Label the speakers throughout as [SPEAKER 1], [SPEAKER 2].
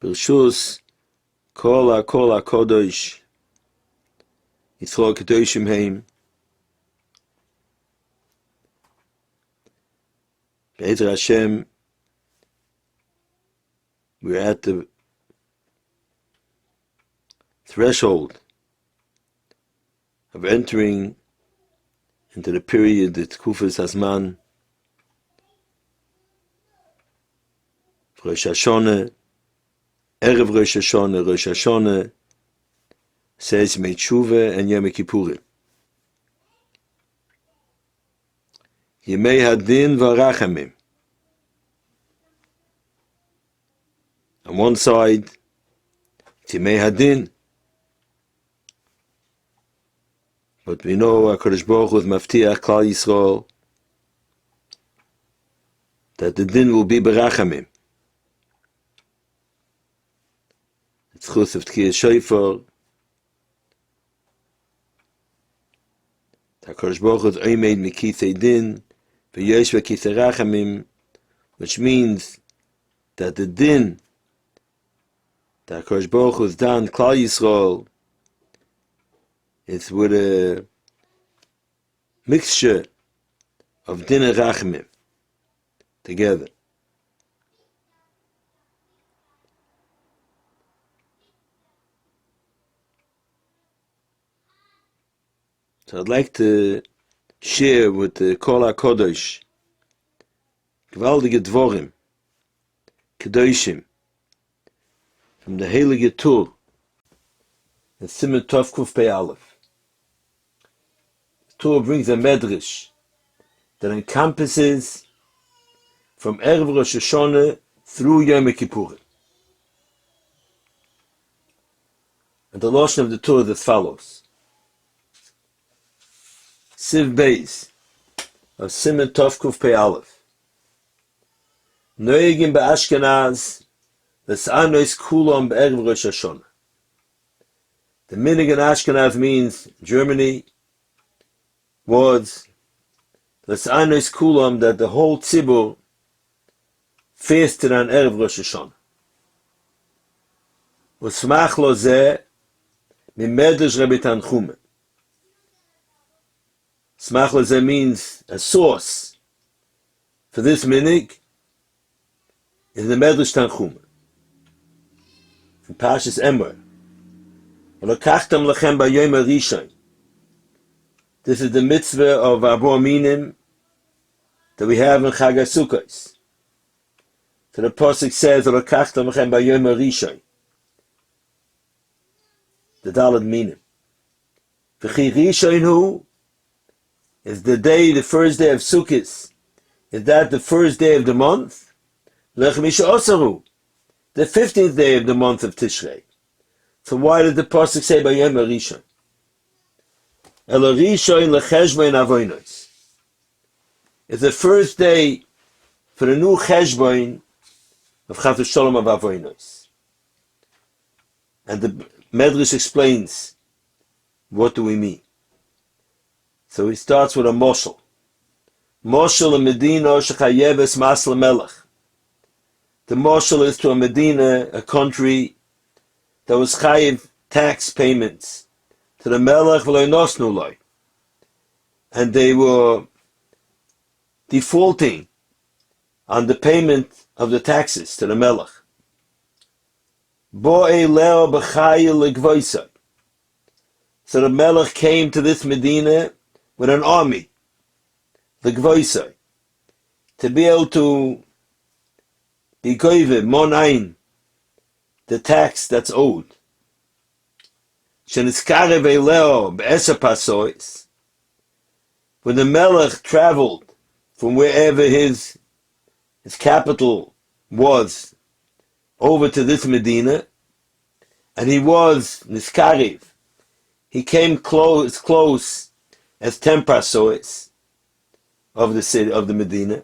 [SPEAKER 1] Bershus Kol HaKodosh Yisrael Kedoshim Heim Be'ezer Hashem. We're at the threshold of entering into the period that Kufas Hazman Rosh Hashanah, Erev Rosh Hashanah, says Yimei Teshuva and Yom Kippurim. Yimei Hadin V'Rachamim. On one side, it's Yimei Hadin, but we know HaKadosh Baruch Hu Maftiach Klal Yisrael that the din will be B'Rachamim. Schus of Tkiyah Shofar. HaKadosh Baruch Hu is Oimed Mikithei Din V'Yosh V'Kithei Rachamim, which means that the din that HaKadosh Baruch Hu has done Klal Yisrael is with a mixture of din and Rachamim together. So I'd like to share with the Kol HaKodosh gewaltige Dvorim, Kedoshim, from the Heilige Tur, the Siman Tov Kuf Pei Aleph. The Tur brings a medrash that encompasses from Erev Rosh Hashanah through Yom Kippurim. And the lashon of the Tur is as follows. Siv Beis of Siman Tov Kuf Pei Aleph. Noegim be'Ashkenaz l's'anois kulom be'erev Rosh Hashanah. The minig in Ashkenaz means Germany was l's'anois kulom, that the whole tzibur fasted on erev Rosh Hashanah. Usmach lo zeh mimedrash Rabbi Tanchuma. Smach lezeh means a source for this minig is the Medrash Tanchuma from Parshas Emor. V'lokachtam lachem b'yom harishon. This is the mitzvah of Arbor Minim that we have in Chag HaSukkos. So the pasuk says v'lokachtam lachem b'yom harishon, the Daled Minim. V'chi rishon hu is the day, the first day of Sukkot. Is that the first day of the month? Lech Misha Osaru, the 15th day of the month of Tishrei. So why did the pasuk say Bayom HaRishon? El HaRishon lecheshbon avonos. It's the first day for the new cheshbon of Chas v'Sholom of avonos. And the Medrash explains, what do we mean? So he starts with a moshel. Moshel in Medina shechayeves mas lemelech. The moshel is to a Medina, a country that was chayev tax payments to the melech v'lo nosnu lo, and they were defaulting on the payment of the taxes to the melech. Bo'ei leo b'chayil legvoisai. So the melech came to this Medina with an army, the Gvoisai, to be able to be goyve, monain, the tax that's owed. Sheniskarev eleo be'eser pasois, when the Melech traveled from wherever his capital was over to this Medina, and he was Niskarev, he came close as 10 pasois of the city of the Medina.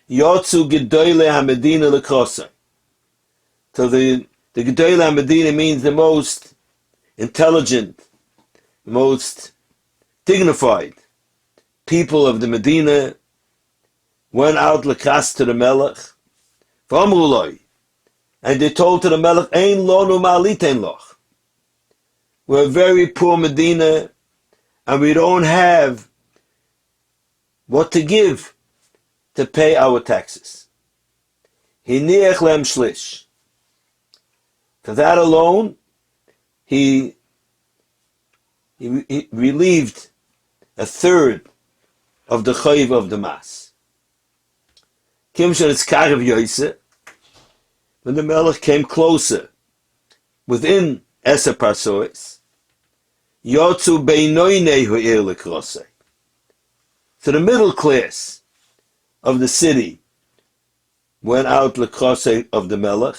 [SPEAKER 1] Yotzu Gedoyle HaMedina L'Krosai. So the Gedoyle HaMedina means the most intelligent, the most dignified people of the Medina went out L'Kras to the Melech. V'amru loi, And they told to the Melech, Ein lonu ma'alitein loch. We're a very poor Medina, and we don't have what to give to pay our taxes. Hiniach lem shlish. For that alone, he relieved a third of the chayiv of the mas. Kimshon is karev yoyse. When the Melech came closer, within Eser Parsois, Yotzu beinoinehu ir lekrosei. So the middle class of the city went out lekrosei of the Melech,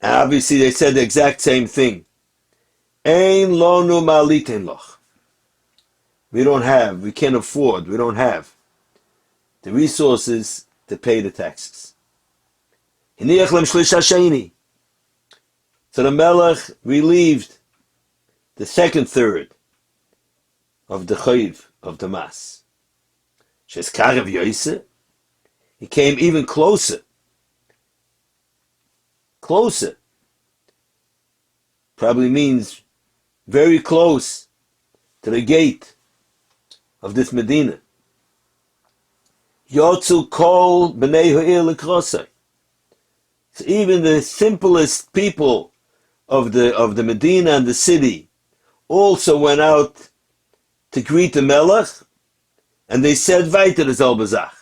[SPEAKER 1] and obviously they said the exact same thing. Ein lonu ma'alitein loch. We can't afford, we don't have the resources to pay the taxes. Hiniach lem shlish hasheni. So the Melech relieved the second third of the chayiv of the mas. Shes karev yoyse. He came even closer. Closer probably means very close to the gate of this Medina. Yotzu kol b'nei ha'ir l'krosei. So even the simplest people of the Medina and the city also went out to greet the Melech, and they said weiter the Zalbazach.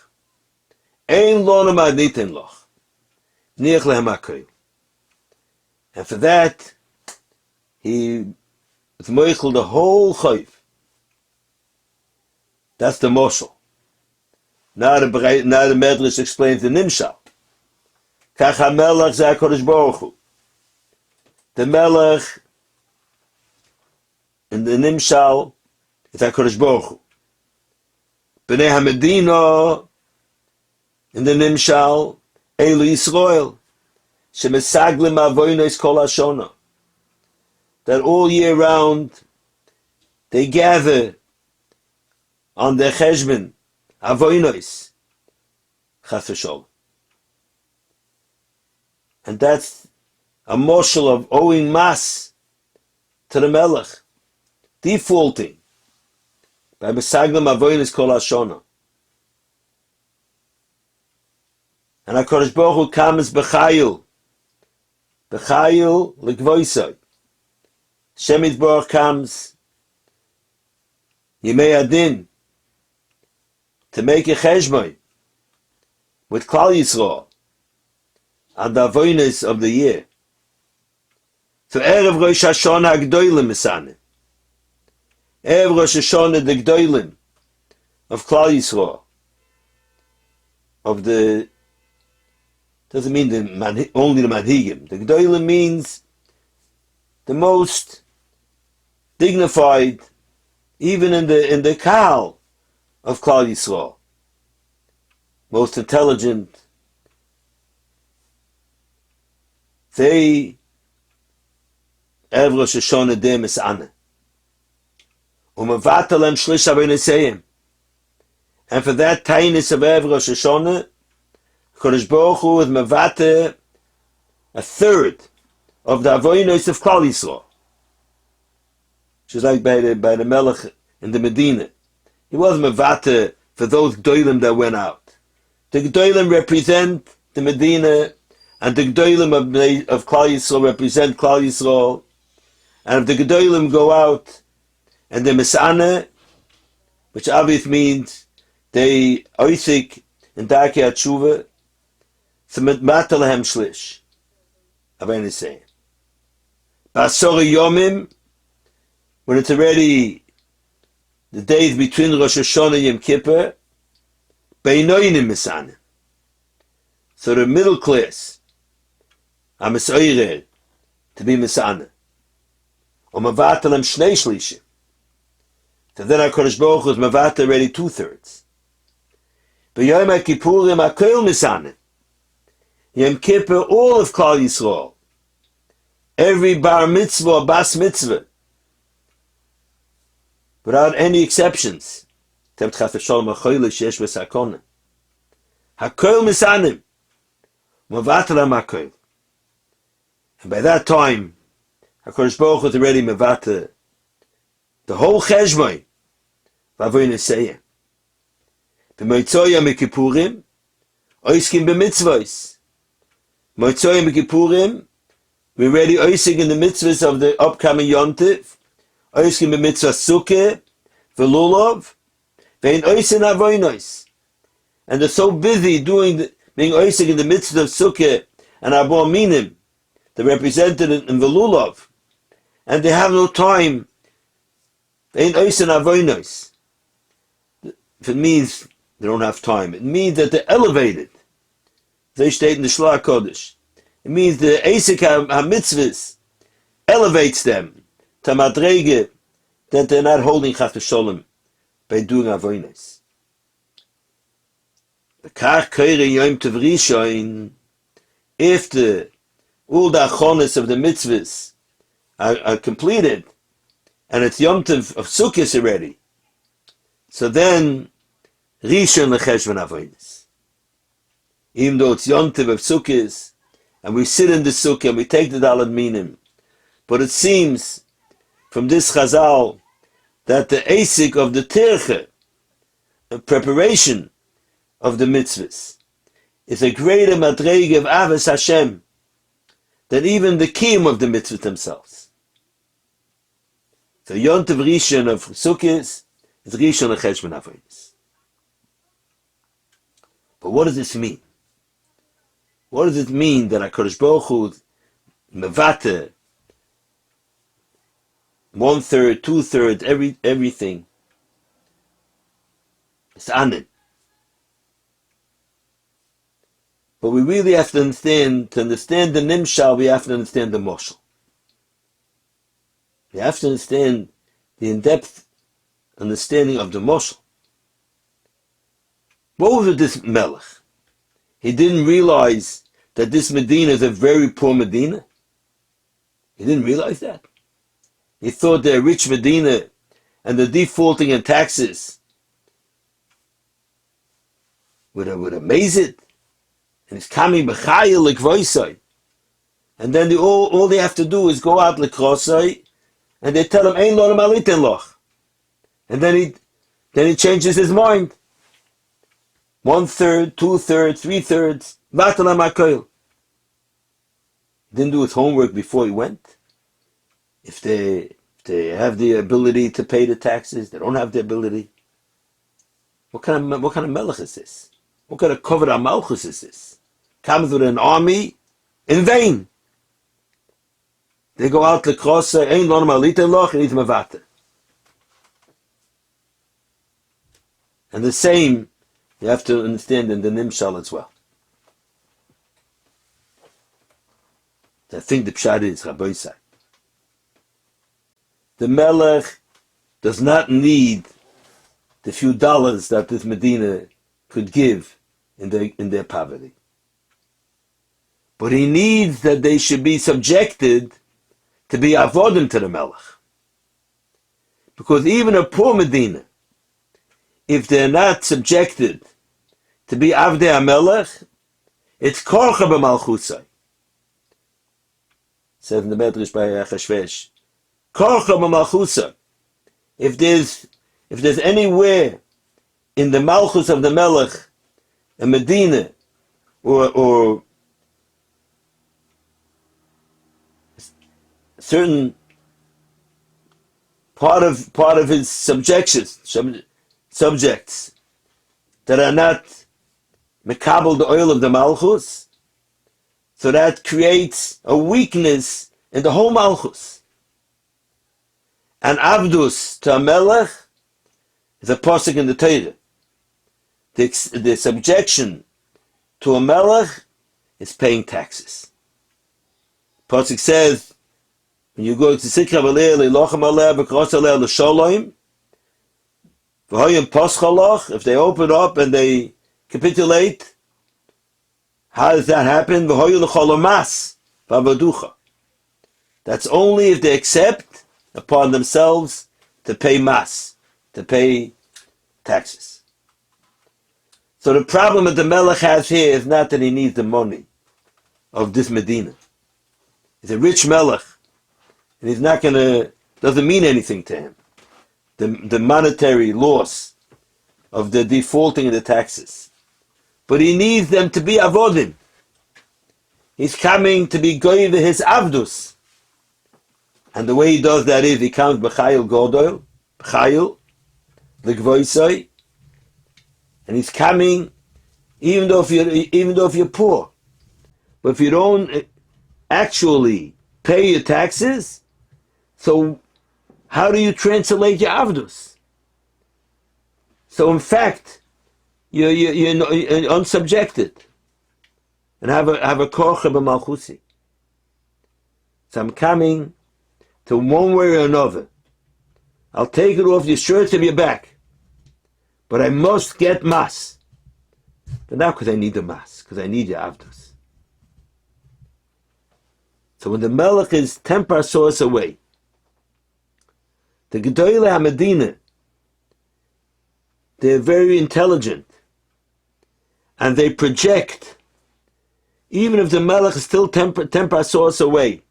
[SPEAKER 1] Ein lonu ma'alitein loch. Niach lehem hakoil. And for that, he was moichel the whole chayv. That's the moshel. Now the Medrash explains the nimshal. Kach ha-melech ze HaKadosh Baruch Hu. The Melech in the nimshal is HaKadosh Baruch Hu. B'nei ha-medina in the nimshal Elu Yisrael. Shemesaglim avonos kol hashona. That all year round they gather on their cheshbon avonos chas v'sholom. And that's a moshel of owing mas to the Melech, defaulting by mesaglim avonos kol hashona. And HaKadosh Baruch Hu comes b'chayil l'gvoisoi. Shem Yitbarach comes Yimei Adin to make a cheshbon with Klal Yisrael and the avonos of the year. So Erev Rosh Hashanah Gdoilim Misane. Erev Rosh Hashanah the Gdoilim of Klal Yisrael, of the, doesn't mean only the Manhigim. The Gdoilim means the most dignified, even in the Kahal of Klal Yisrael. Most intelligent. They Erev Rosh Hashanah de Mis'ana. Umavatalem Shlish Avonosayim. And for that tainis of Erev Rosh Hashanah, Kodesh Baruch Hu is mevate a third of the avonos of Klal Yisrael. Which is like by the Melech in the Medina. He was mevate for those Gdoilim that went out. The Gdoilim represent the Medina, and the Gdoilim of Klal Yisrael represent Klal Yisrael. And if the Gdoilim go out and they're Mis'ana, which obviously means they oisik in Darkei Teshuva, so mitmata lehem shlish. Avayne saying. B'asori yomim, when it's already the days between Rosh Hashanah and Yom Kippur, beinoinim Mis'ana. So the middle class are Misoirer to be Mis'ana. Or Mavata lem shnei shlishim. So then HaKadosh Baruch Hu is Mavata already 2/3. B'yom HaKippurim HaKol Mis'ana. Yom Kippur, all of Klal Yisrael, every bar mitzvah or bas mitzvah, without any exceptions, Hakol Misanim, Mavatal HaKol. And by that time, HaKadosh Baruch Hu was already mevata the whole cheshbon v'avonos seiyah. B'moitzoya mikipurim, oiskim b'mitzvos. Moitzoya mikipurim, we're already oisking in the mitzvahs of the upcoming Yom Tov, oiskim b'mitzvah sukkah, v'lulav, v'ein oisin avonos. And they're so busy being oising in the mitzvah of sukkah and Abba Minim, they're represented in the lulav, and they have no time. If it means they don't have time, it means that they're elevated. They state in the Shla Kodesh. It means the Asik HaMitzvahs elevates them to madrege that they're not holding Chas v'Sholem by doing avonos. The Kach Keire Yom Tov Rishon, if all the achonis of the mitzvahs are completed, and it's Yom Tov of Sukkot already, so then Rishon lecheshbon avonos. Even though it's Yom Tov of Sukkot, and we sit in the Sukkah and we take the Daled Minim, but it seems from this Chazal that the asik of the tirche, the preparation of the mitzvahs, is a greater madrege of Avos Hashem than even the kiyum of the mitzvahs themselves. So Yom Tov Rishon of Sukkot is Rishon lecheshbon avonos. But what does this mean? What does it mean that HaKadosh Baruch Hu mevate 1/3, 2/3, everything? It's anin. But we really have to understand the nimshal, we have to understand the moshel. We have to understand the in-depth understanding of the moshel. What was with this melech? He didn't realize that this Medina is a very poor Medina. He didn't realize that. He thought they're a rich Medina and the defaulting in taxes would amaze it. And it's coming b'chayil l'kvoisai. And then all they have to do is go out l'krosai, and they tell him, "Ein lo maliten loch." And then he changes his mind. 1/3, 2/3, 3/3, batala makoil. Didn't do his homework before he went. If they have the ability to pay the taxes, they don't have the ability. What kind of melech is this? What kind of covered amalchus is this? Comes with an army in vain. They go out l'krosa, ein lo maliten loch, and eat mavata. And the same you have to understand in the nimshal as well. I think the pshat is Rabbi said. The melech does not need the few dollars that this Medina could give in their poverty. But he needs that they should be subjected to be avodim to the melech. Because even a poor Medina, if they're not subjected to be avdei HaMelech, it's korcha b'malchusai. Says in the Medrash by Achashvesh, korcha b'malchusai. If there's anywhere in the malchus of the melech, a Medina, or certain part of his subjects that are not mekabel the oil of the malchus, so that creates a weakness in the whole malchus. And avdus to a melech is a pasuk in the Torah. The subjection to a melech is paying taxes. Pasuk says, when you go to Sikra V'Leil, L'Lochem Aleh, B'Kros Aleh, L'Sholom, V'Hoyim Poschaloch, if they open up and they capitulate, how does that happen? V'Hoyim L'Cholomas, V'Avaducha. That's only if they accept upon themselves to pay mas, to pay taxes. So the problem that the Melech has here is not that he needs the money of this Medina. He's a rich melech, and he's not gonna, doesn't mean anything to him. The monetary loss of the defaulting of the taxes. But he needs them to be avodim. He's coming to be goyve his avdus. And the way he does that is he comes b'chayil godol, b'chayil, l'gvoisoi, and he's coming even though if you're poor. But if you don't actually pay your taxes, so how do you translate your avdus? So in fact, you're unsubjected and have a korcha b'malchusi. So I'm coming to one way or another. I'll take it off your shirt and your back, but I must get mas. But not because I need the mas, because I need your avdus. So when the melech is 10 parsos away, the Gedolei HaMedina, they're very intelligent, and they project, even if the melech is still 10 parsos away,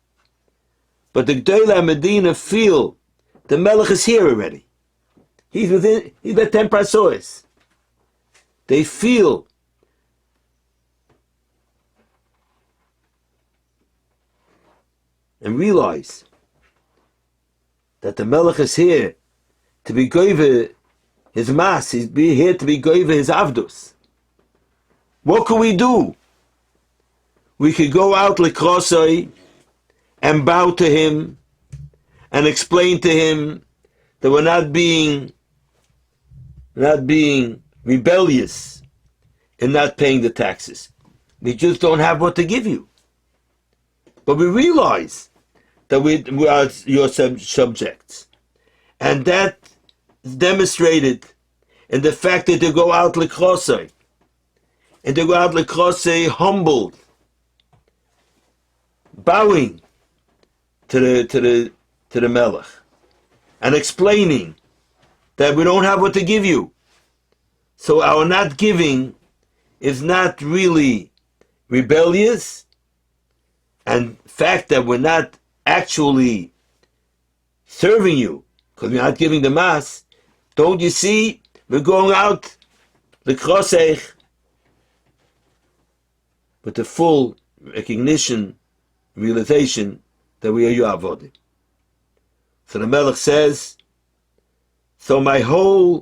[SPEAKER 1] but the Gedolei HaMedina feel the melech is here already. He's at 10 parsos. They feel and realize that the melech is here to be goyve his mas. He's here to be goyve his avdus. What can we do? We could go out likrosoi and bow to him and explain to him that we're not being rebellious in not paying the taxes. We just don't have what to give you. But we realize that we are your subjects. And that is demonstrated in the fact that they go out likrosei. And they go out likrosei humbled, bowing to the melech, and explaining that we don't have what to give you. So our not giving is not really rebellious, and the fact that we're not actually serving you because we're not giving the mas, don't you see? We're going out the krosech with the full recognition, realization that we are your avodim. So the melech says, so my coming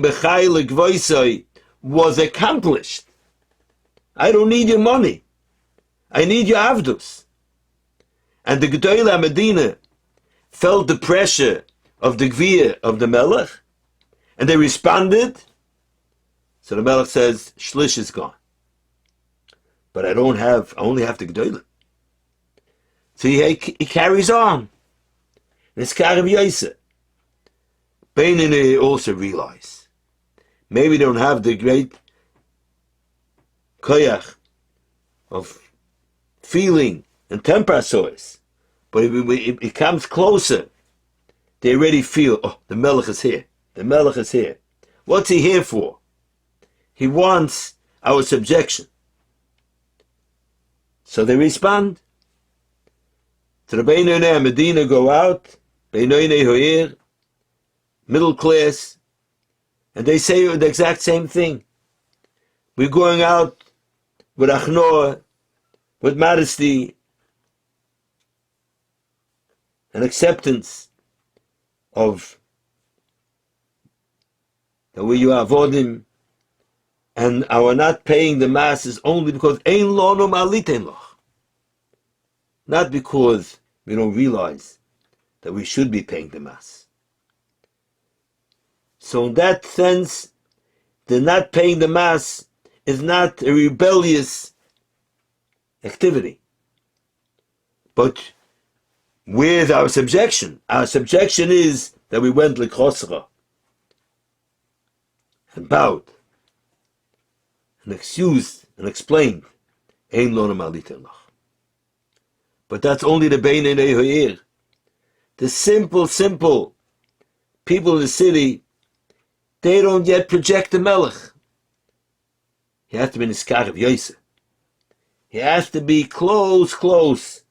[SPEAKER 1] b'chai l'gvoisoi was accomplished. I don't need your money. I need your avdus. And the Gedolei HaMedina felt the pressure of the gvir of the melech, and they responded. So the melech says, shlish is gone. But I only have the Gedolei. So he carries on. And it's Karev Yosef. Beinoni also realize, maybe they don't have the great koyach of feeling and temprasois, but if it comes closer, they already feel, oh, the melech is here. The melech is here. What's he here for? He wants our subjection. So they respond. So the Beinoni Medina go out, Beinoni Hoir, middle class, and they say the exact same thing. We're going out with achnor, with modesty and acceptance of that we are avodim, and our not paying the mass is only because ein lono maliten loch, not because we don't realize that we should be paying the mass. So in that sense, the not paying the mass is not a rebellious activity. But where's our subjection? Our subjection is that we went l'krosra and bowed and excused and explained ein lo maliten lach. But that's only the Beinoni Hoir. The simple people in the city, they don't yet project the melech. He has to be in his Karev Yosef. He has to be close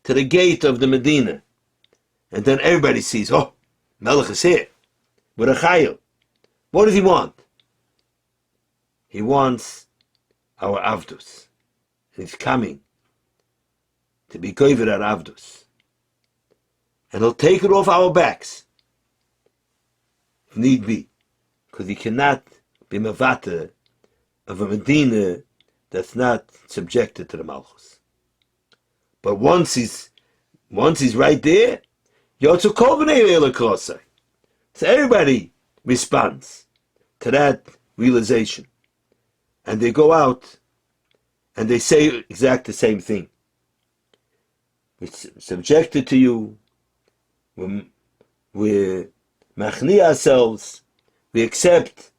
[SPEAKER 1] to the gate of the Medina. And then everybody sees, oh, Melech is here with a chayil. What does he want? He wants our avdus. And he's coming to be goyver our avdus. And he'll take it off our backs, if need be, because he cannot be mavata of a Medina that's not subjected to the Malchus. But once he's right there, Yotzu Kolbnei Elokosai. So everybody responds to that realization. And they go out and they say exactly the same thing. We're subjected to you. We machni ourselves. We accept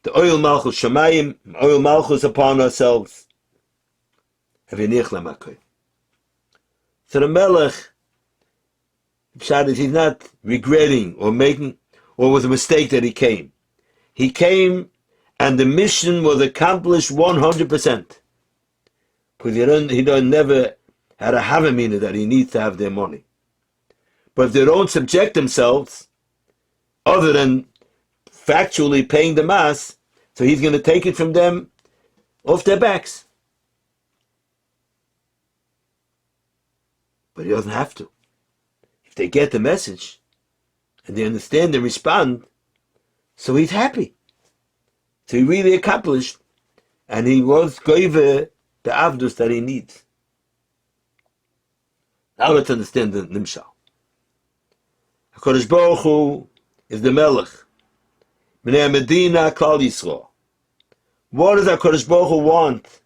[SPEAKER 1] the oil malchus shamayim, oil malchus upon ourselves. So the Melech, he's not regretting or was a mistake that he came. He came and the mission was accomplished 100%. Because he never had a havamina that he needs to have their money. But if they don't subject themselves, other than factually paying the mass, so he's going to take it from them off their backs. But he doesn't have to. If they get the message, and they understand and respond, so he's happy. So he really accomplished, and he was goyve the avdus that he needs. Now let's understand the nimshal. HaKadosh Baruch Hu is the Melech. Bnei Medina Klal Yisrael. What does HaKadosh Baruch Hu want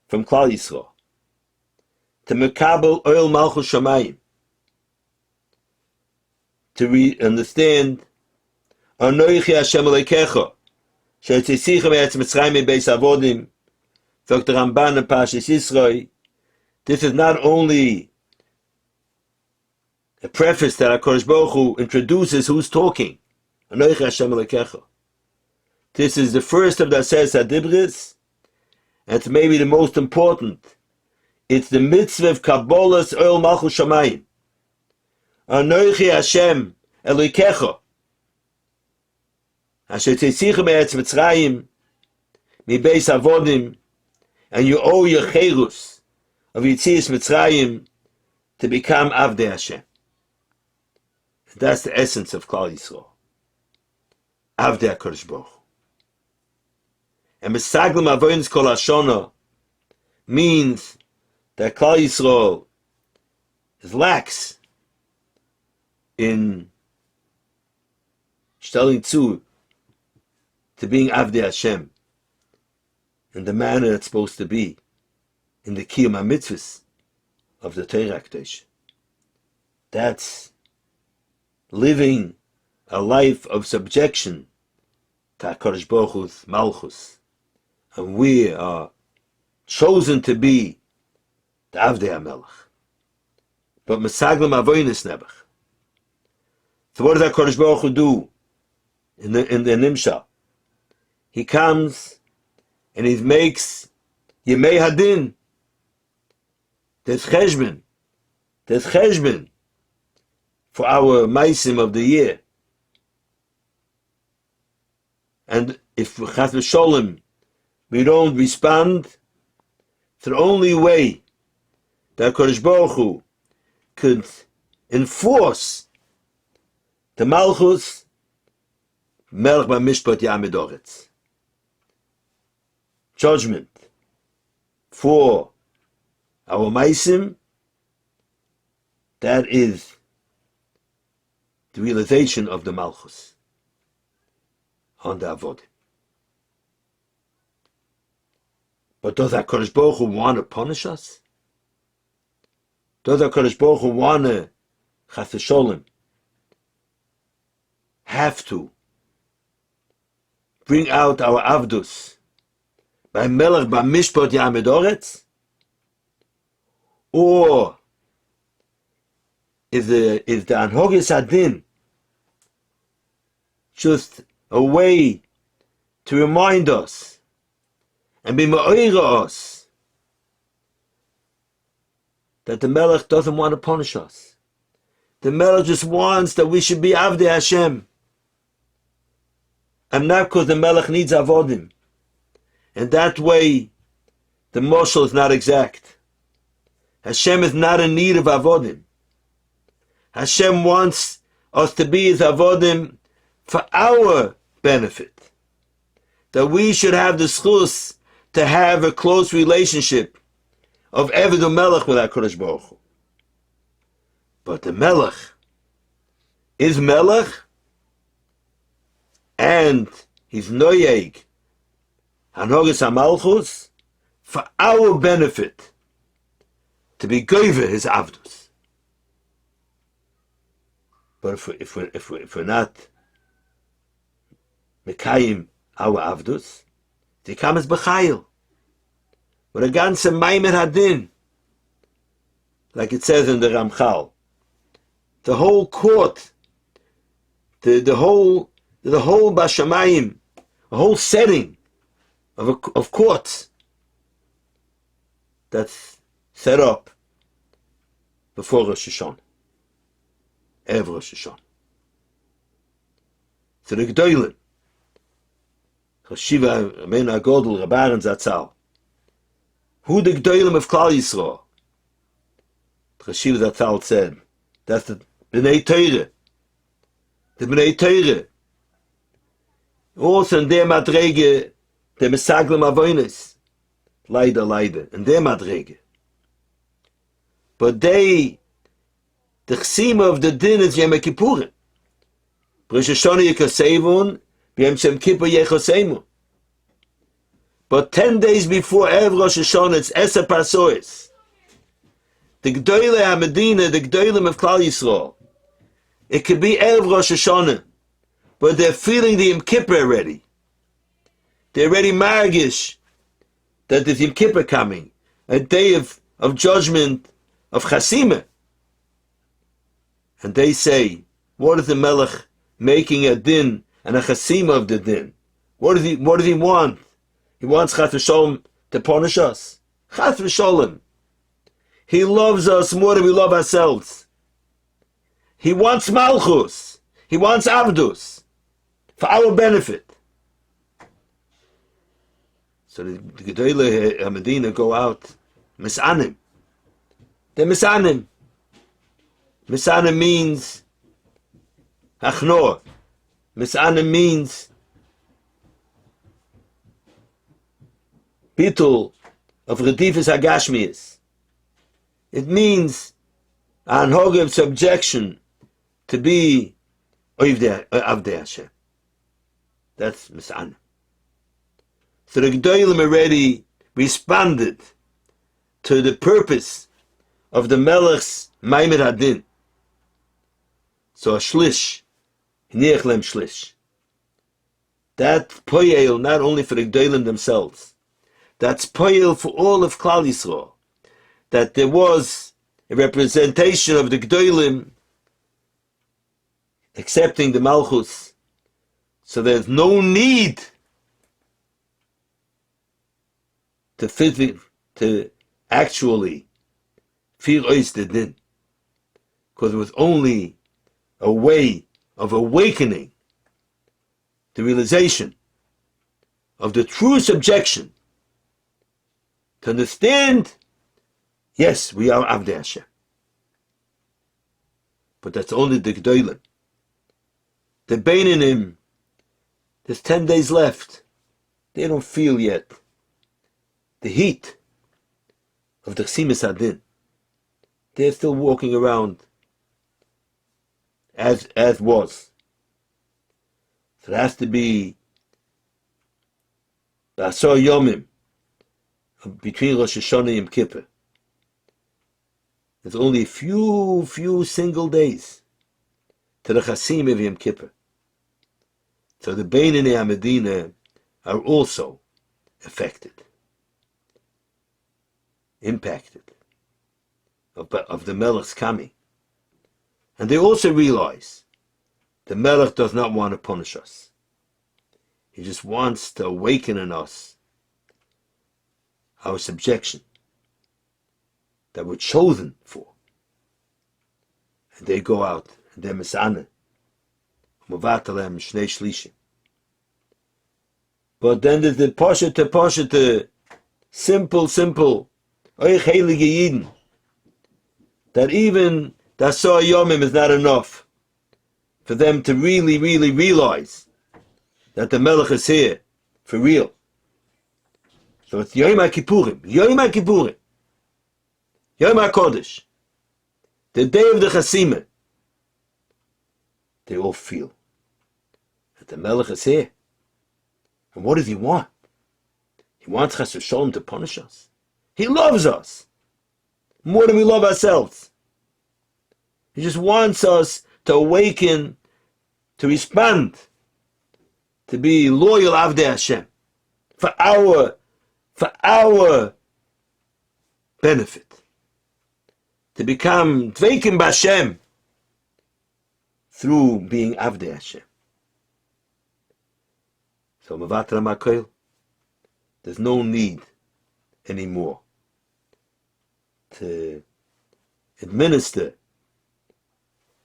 [SPEAKER 1] from Klal Yisrael? To mekabel oil malchus shamayim. To understand Anoichi Hashem Elokecha she'tzichim eretz Mitzrayim beis avodim. Dr. Ramban and Pashas Yisroi. This is not only a preface that HaKadosh Baruch Hu introduces who's talking. Anoichi Hashem Elokecha. This is the first of the Aseres HaDibris, and it's maybe the most important. It's the mitzvah of Kabbalah's oil malchus shamayim. Anoichi Hashem Elokecha asher tzichim eretz Mitzrayim mi beis avodim, and you owe your cherus of Yitzias Mitzrayim to become Avdei Hashem. That's the essence of Klal Yisrael. Avdei HaKadosh Baruch Hu. And Mesaglim Avoyins Kol Hashana means that Klal Yisrael is lax in stelling to being Avdei Hashem in the manner it's supposed to be in the Kiyum HaMitzvahs of the Torah Kedosh. That's living a life of subjection to HaKadosh Baruch Hu's Malchus. And we are chosen to be the Avdei HaMelech. But Mesaglim Avoynis Nebach. So what does HaKadosh Baruch Hu do in the Nimshal? He comes and he makes Yimei Hadin. There's cheshbon for our maisim of the year. And if Chas v'Sholem we don't respond, the only way that HaKadosh Baruch Hu could enforce the Malchus, Melech b'mishpat Yamid Oretz. Judgment for our maisim, that is the realization of the Malchus on the Avodim. But does HaKadosh Baruch Hu want to punish us? Does HaKadosh Baruch Hu want to, Chas v'Sholem, have to bring out our Avdus by Melech b'mishpat Yamid Oretz? Or is the Anhogis Adin just a way to remind us and be ma'ira us that the Melech doesn't want to punish us. The Melech just wants that we should be Avdei Hashem. And not because the Melech needs Avodim. And that way, the Moshel is not exact. Hashem is not in need of Avodim. Hashem wants us to be His Avodim for our benefit. That we should have the schus to have a close relationship of Eved u'Melech with HaKadosh Baruch Hu. But the Melech is Melech, and he's Noyeg Hanogas HaMalchus for our benefit, to be Goyve his Avdus. But if we're not Mekayim our Avdus, they come as Bechayil. With a ganze Maimer Hadin, like it says in the Ramchal. The whole court, the whole Bashamayim, a whole setting of courts that's set up before Rosh Hashanah, Erev Rosh Hashanah. So the Gdolim, Chashiva Rabbeinu HaGodol, Rabbaran Zatzal, who the Gdolim of Klal Yisrael? Chashiva Zatzal said, that's the B'nai Teire. The B'nai Teire. Also in der Madrege, der Mesaglem Avonis. Leider. In der Madrege. But the Chsima of the Din is Yom Kippurim. Rosh Hashanah Yekosevun, B'Yom Shem Kippur Yechosemu. But 10 days before Erev Rosh Hashanah, it's Eser Pasois. The Gdoile HaMedina, the Gdoilim of Klal Yisrael, it could be Erev Rosh Hashanah, but they're feeling the Yom Kippur already. They're already margish that there's Yom Kippur coming, a day of judgment, of Chasima. And they say, what is the Melech making a din and a Chasima of the din? What does he want? He wants Chas v'Sholem to punish us. Chas v'Sholem. He loves us more than we love ourselves. He wants Malchus. He wants Avdus. For our benefit. So the Gedolei HaMedina go out. Misanim. They're Misanim. Misanim means Achnor. Misanim means Bitul of Redifus Hagashmias. It means an of subjection to be Avdei Hashem. That's Misanim. So the Gdolim already responded to the purpose of the Melech's Maimer Hadin. So a shlish, hiniach lem shlish. That poyel not only for the Gdolim themselves, that's poyel for all of Klal Yisrael. That there was a representation of the Gdolim accepting the Malchus. So there's no need to actually fear ois the din. Because it was only a way of awakening the realization of the true subjection to understand, yes, we are Avdei Hashem. But that's only the Gdolim. The Beinanim, there's 10 days left. They don't feel yet the heat of the Chsimis Hadin. They're still walking around as was. So it has to be B'asor Yomim between Rosh Hashanah and Yom Kippur. There's only a few single days to the Chasim of Yom Kippur. So the Beinei HaMedina are also affected, impacted of the Melech's coming. And they also realize the Melech does not want to punish us. He just wants to awaken in us our subjection. that we're chosen for. And they go out, and they're misane. Muvatalem shnei shlishim. But then there's the poshet, simple, oich heilige Yidden, that even the Asor Yomim is not enough for them to really realize that the Melech is here, for real. So it's Yom HaKippurim, Yom HaKodesh, the day of the Chasima. They all feel that the Melech is here. And what does he want? He wants Chas v'Sholom to punish us. He loves us more than we love ourselves. He just wants us to awaken, to respond, to be loyal Avdei Hashem for our benefit, to become Dveikim B'Hashem through being Avdei Hashem. So Mavatar HaMakoil, there's no need anymore to administer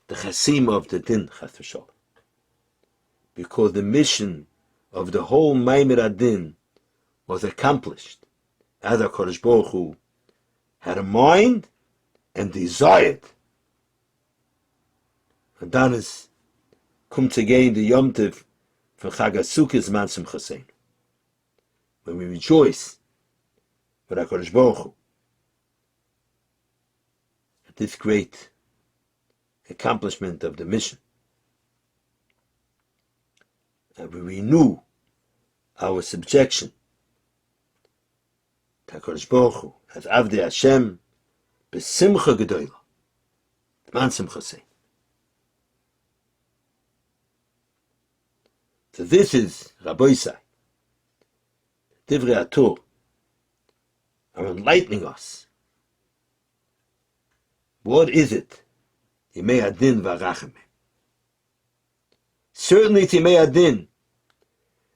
[SPEAKER 1] the chasima of the din, chas v'sholom, because the mission of the whole Maimer Adin was accomplished as HaKadosh Baruch Hu had a mind and desired. And that is come to gain the Yom Tov for Chag HaSukkos man Simchaseinu, when we rejoice with HaKadosh Baruch Hu at this great accomplishment of the mission, and we renew our subjection to HaKadosh Baruch Hu as Avdei Hashem b'simcha gedola, man Simchaseinu. So this is Rabbi Divrei HaTorah are enlightening us. What is it? Yimei Adin v'Arachim. Certainly it's Yimei Adin.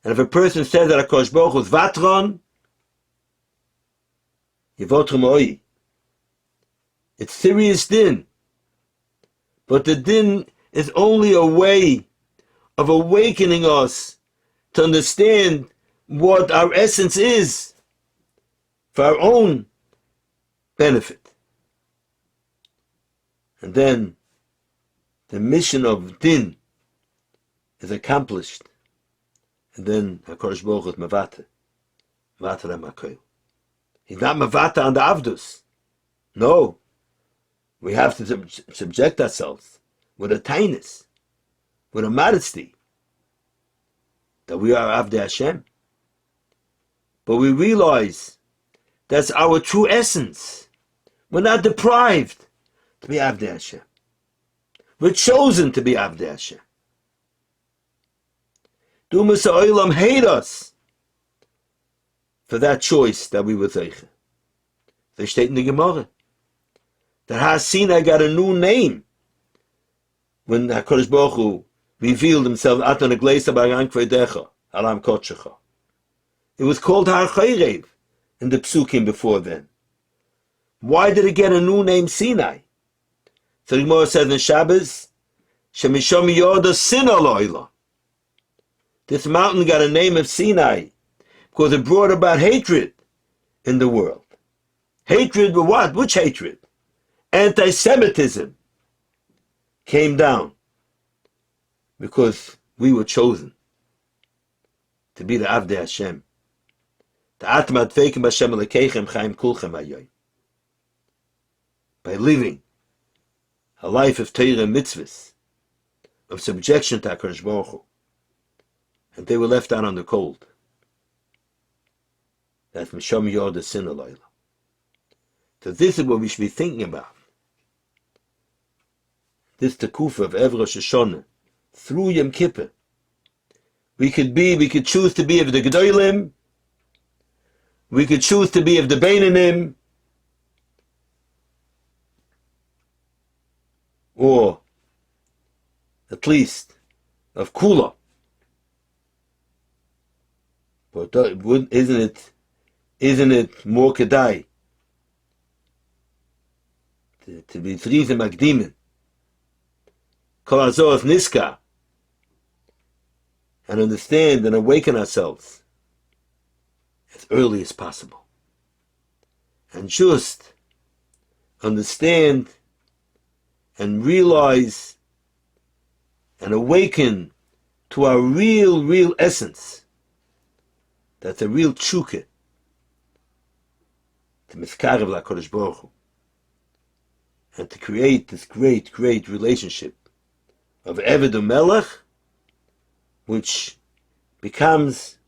[SPEAKER 1] And if a person says that HaKadosh Baruch Hu is Vatron, Yivotru Mo'i. It's serious din. But the din is only a way of awakening us to understand what our essence is for our own benefit. And then the mission of din is accomplished. And then HaKadosh Baruch Hu is Mavater HaMakoil. He's not Mavater on the Avdus. No. We have to subject ourselves with a tightness, with a modesty, that we are Avdei Hashem. But we realize that's our true essence. We're not deprived to be Avdei Hashem. We're chosen to be Avdei Hashem. Dumas Ha'olam hate us for that choice that we were zeichen. They state in the Gemara that Har Sinai got a new name when HaKadosh Baruch Hu revealed himself. It was called HaRav in the Psukim before then. Why did it get a new name, Sinai? So the Gemara says in Shabbos, Shemisham Yoda Sin Aloila. This mountain got a name of Sinai because it brought about hatred in the world. Hatred with what? Which hatred? Anti-Semitism came down because we were chosen to be the Avdei Hashem. By living a life of Torah and mitzvahs, of subjection to HaKadosh Baruch Hu. And they were left out on the cold. That's Misham Yoda Sin Alayla. So this is what we should be thinking about. This Tekufa of Ev Rosh Hashanah, through Yom Kippur. We could choose to be of the Gedolim, we could choose to be of the Beinanim, or at least of Kula. But isn't it more Kedai to be Tzriz and Magdimin, Kol Azorach Niska, and understand and awaken ourselves as early as possible. And just understand and realize and awaken to our real essence. That's a real tshuke. To miskarev LaKadosh Baruch Hu. And to create this great relationship of Eved u'Melech, which becomes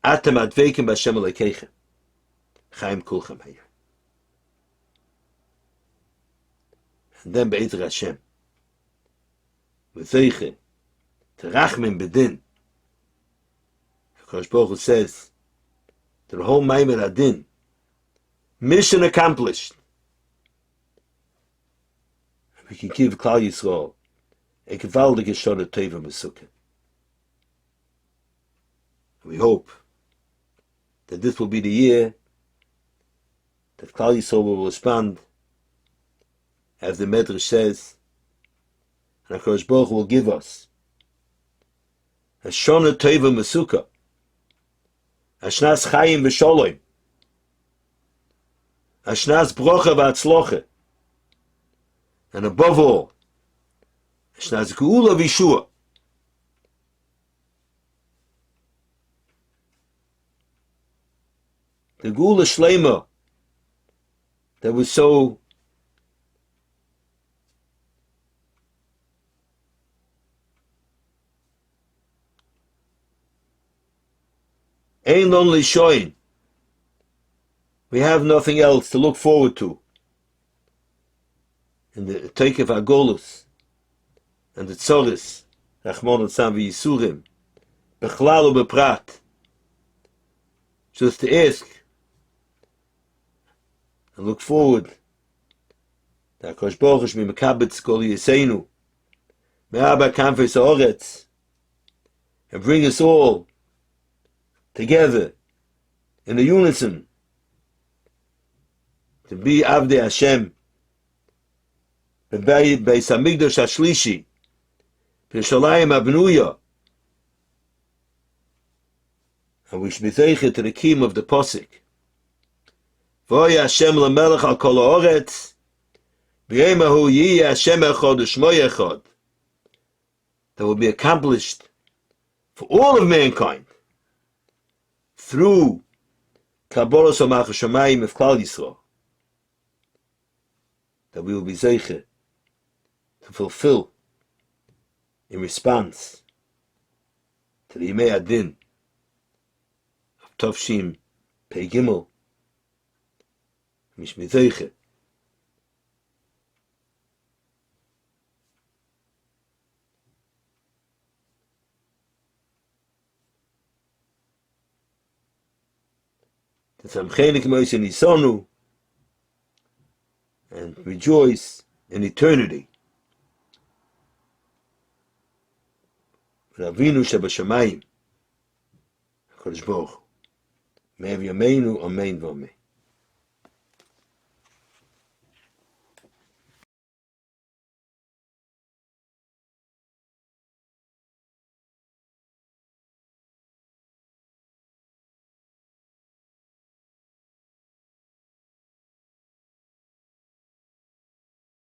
[SPEAKER 1] Atem Adveikim B'Hashem Elokeichem. Chaim Kulchem Hayir. And then Be'ezer Hashem. V'zeiche. Terachmim B'din. HaKadosh Baruch Hu says, the whole Maimer Adin, mission accomplished. We can give Klal Yisrael a gewaldige Shana Teva Mesukah. We hope that this will be the year that Klal Yisrael will respond, as the Medrash says, and HaKadosh Baruch Hu will give us a Shana Teva Mesukah, a Shnas Chayim V'Sholom, a Shnas Brocha V'Atzlocha, and above all, a Shnas Geula V'Yeshua. The Geula Shlema that was so Ein Lon Lishoin. We have nothing else to look forward to in the Teik of Agolus and the Tzoris, Rachmon and Sam V'Yisurim, Bechlal u'Beprat, just to ask and look forward that HaKadosh Baruch Hu Mekabetz Kol Yiseinu, Me'aba Kanfes Ha'oretz, and bring us all together in a unison to be Avdei Hashem, Beis Hamikdash Hashlishi, B'Yerushalayim Abnuya, and we should be zeicher to the kiyum of the posik. V'oya Hashem lemelech al kol ha'oretz, v'yemahu yiyeh Hashem echad u'shmo echad. That will be accomplished for all of mankind through Kabbalas HaMalchus Shamayim of Klal Yisrael. That we will be zeicher to fulfill in response to the Yimei Adin of Tovshim Pei Gimel Mishmi Zeiche to Tzamchenik Moise Nisonu and rejoice in eternity. Ravinu Shebashamayim, HaKadosh Baruch Hu, Me'av Yameinu Amen V'Amen.